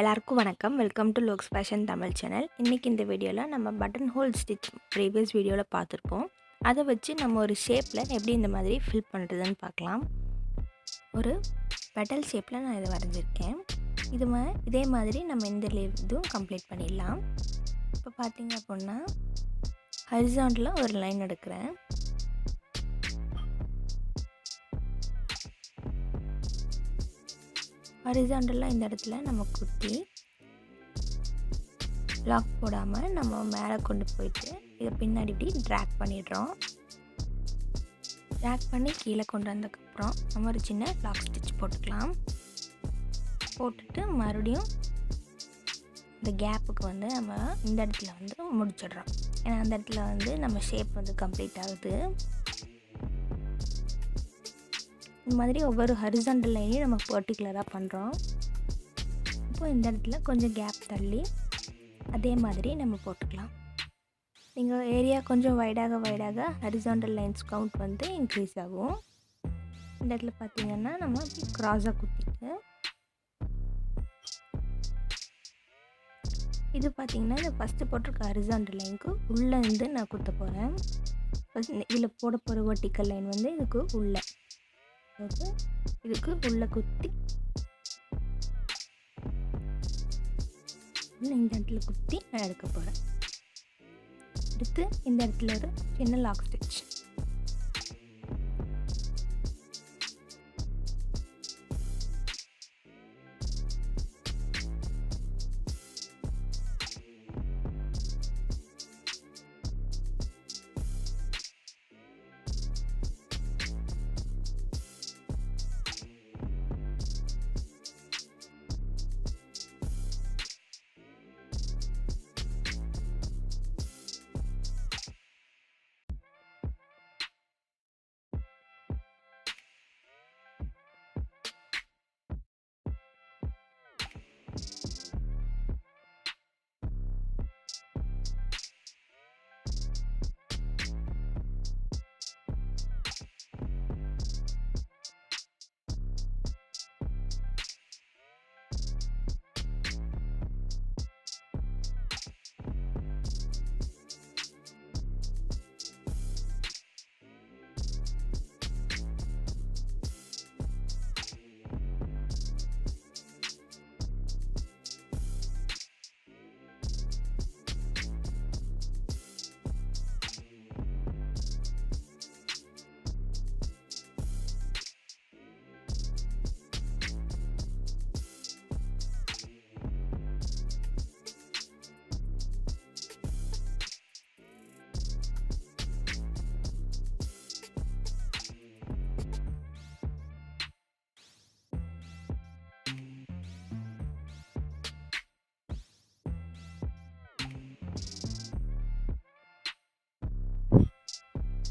எல்லாருக்கும் வணக்கம். Welcome to Loks fashion Tamil channel. இன்றைக்கி இந்த வீடியோவில் நம்ம பட்டன் ஹோல் ஸ்டிச் ப்ரீவியஸ் வீடியோவில் பார்த்துருப்போம். அதை வச்சு நம்ம ஒரு ஷேப்பில் எப்படி இந்த மாதிரி ஃபில் பண்ணுறதுன்னு பார்க்கலாம். ஒரு பெட்டல் ஷேப்பில் நான் இதை வரைஞ்சிருக்கேன். இதே மாதிரி நம்ம இந்த இதுவும் கம்ப்ளீட் பண்ணிடலாம். இப்போ பார்த்தீங்க அப்படின்னா ஹரிசாண்டலாக ஒரு லைன் எடுக்கிறேன். ஹரிசாண்டலாக இந்த இடத்துல நம்ம குத்தி லாக் போடாமல் நம்ம மேலே கொண்டு போயிட்டு இதை பின்னாடி இப்படி ட்ராக் பண்ணிடுறோம். ட்ராக் பண்ணி கீழே கொண்டு வந்ததுக்கப்புறம் நம்ம ஒரு சின்ன லாக் ஸ்டிச் போட்டுக்கலாம். போட்டுட்டு மறுபடியும் இந்த கேப்புக்கு வந்து நம்ம இந்த இடத்துல வந்து முடிச்சிடுறோம். ஏன்னா அந்த இடத்துல வந்து நம்ம ஷேப் வந்து கம்ப்ளீட் ஆகுது. இந்த மாதிரி ஒவ்வொரு ஹரிசாண்டல் லைனையும் நம்ம பர்டிகுலராக பண்ணுறோம். இப்போ இந்த இடத்துல கொஞ்சம் கேப் தள்ளி அதே மாதிரி நம்ம போட்டுக்கலாம். நீங்கள் ஏரியா கொஞ்சம் வைடாக ஹரிசாண்டல் லைன்ஸ் கவுண்ட் வந்து இன்க்ரீஸ் ஆகும். இந்த இடத்துல பார்த்திங்கன்னா நம்ம க்ராஸாக குத்திட்டு இது பார்த்திங்கன்னா இந்த ஃபஸ்ட்டு போட்டிருக்க ஹரிசாண்டல் லைனுக்கு உள்ளே இருந்து நான் குத்த போகிறேன். இதில் போட போகிற வெர்டிக்கல் லைன் வந்து இதுக்கு உள்ளே குத்தி இந்த இடத்துல குத்தி நான் எடுக்க போகிறேன். எடுத்து இந்த இடத்துல ஒரு சின்ன லாக் ஸ்டிச்.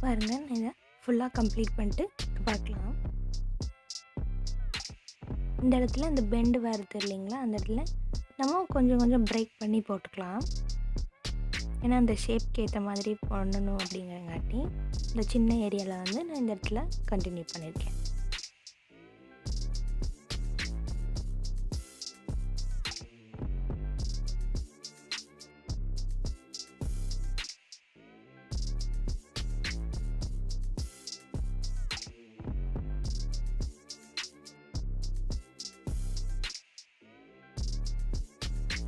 பாருங்கள், இதை ஃபுல்லாக கம்ப்ளீட் பண்ணிட்டு பார்க்கலாம். இந்த இடத்துல இந்த பெண்டு வருது இல்லைங்களா, அந்த இடத்துல நம்ம கொஞ்சம் பிரேக் பண்ணி போட்டுக்கலாம். ஏன்னா அந்த ஷேப்க்கு ஏற்ற மாதிரி பண்ணணும் அப்படிங்கிறங்காட்டி இந்த சின்ன ஏரியாவில் வந்து நான் இந்த இடத்துல கண்டினியூ பண்ணியிருக்கேன்.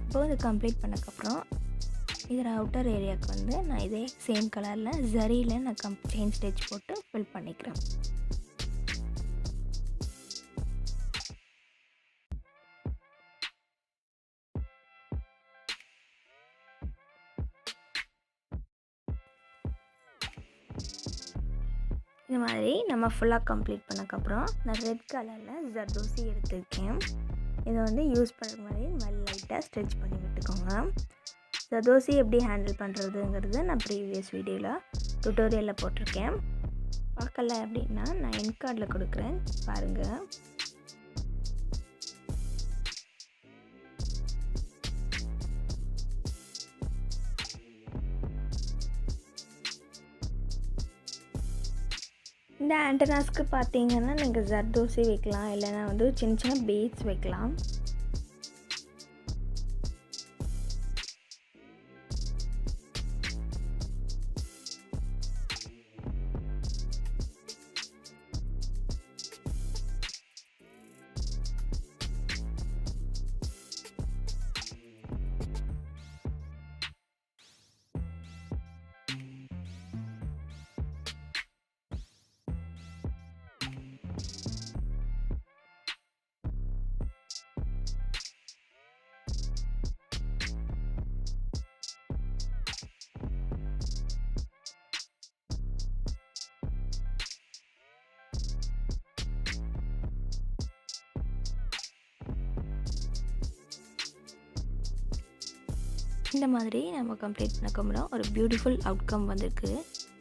இப்போ இது கம்ப்ளீட் பண்ணக்கப்புறம் இதில் அவுட்டர் ஏரியாவுக்கு வந்து நான் இதே சேம் கலரில் ஜரியில் நான் செயின் ஸ்டிச் போட்டு ஃபில் பண்ணிக்கிறேன். இந்த மாதிரி நம்ம ஃபுல்லாக கம்ப்ளீட் பண்ணக்கப்புறம் நான் ரெட் கலரில் ஜர்தோசி எடுத்துருக்கேன். இதை வந்து யூஸ் பண்ணுற மாதிரி லைட்டாக ஸ்ட்ரெச் பண்ணி விட்டுக்கோங்க. ஜர்தோசி எப்படி ஹேண்டில் பண்ணுறதுங்கிறது நான் ப்ரீவியஸ் வீடியோவில் டுட்டோரியலில் போட்டிருக்கேன். பார்க்கல அப்படின்னா நான் என் கார்டில் கொடுக்குறேன், பாருங்கள். இந்த ஆண்டனாஸ்க்கு பார்த்தீங்கன்னா நீங்கள் ஜர்தோசி வைக்கலாம், இல்லைனா வந்து சின்ன சின்ன பீட்ஸ் வைக்கலாம். இந்த மாதிரி நம்ம கம்ப்ளீட் பண்ணக்கப்புறம் ஒரு பியூட்டிஃபுல் அவுட்கம் வந்திருக்கு.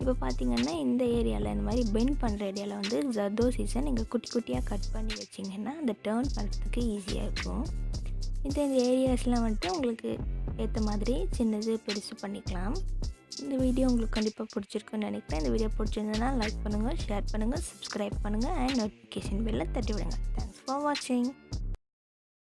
இப்போ பார்த்திங்கன்னா இந்த ஏரியாவில் இந்த மாதிரி பெண்ட் பண்ணுற ஏரியாவில் வந்து ஜர்தோசிஸை நீங்கள் குட்டி குட்டியாக கட் பண்ணி வச்சிங்கன்னா அந்த டேர்ன் பண்ணுறதுக்கு ஈஸியாக இருக்கும். இந்த ஏரியாஸ்லாம் வந்துட்டு உங்களுக்கு ஏற்ற மாதிரி சின்னது பெருசு பண்ணிக்கலாம். இந்த வீடியோ உங்களுக்கு கண்டிப்பாக பிடிச்சிருக்குன்னு நினைக்கிறேன். இந்த வீடியோ பிடிச்சிருந்ததுன்னா லைக் பண்ணுங்கள், ஷேர் பண்ணுங்கள், சப்ஸ்கிரைப் பண்ணுங்கள் அண்ட் நோட்டிஃபிகேஷன் பெல்லை தட்டி விடுங்க. தேங்க்ஸ் ஃபார் வாட்சிங்.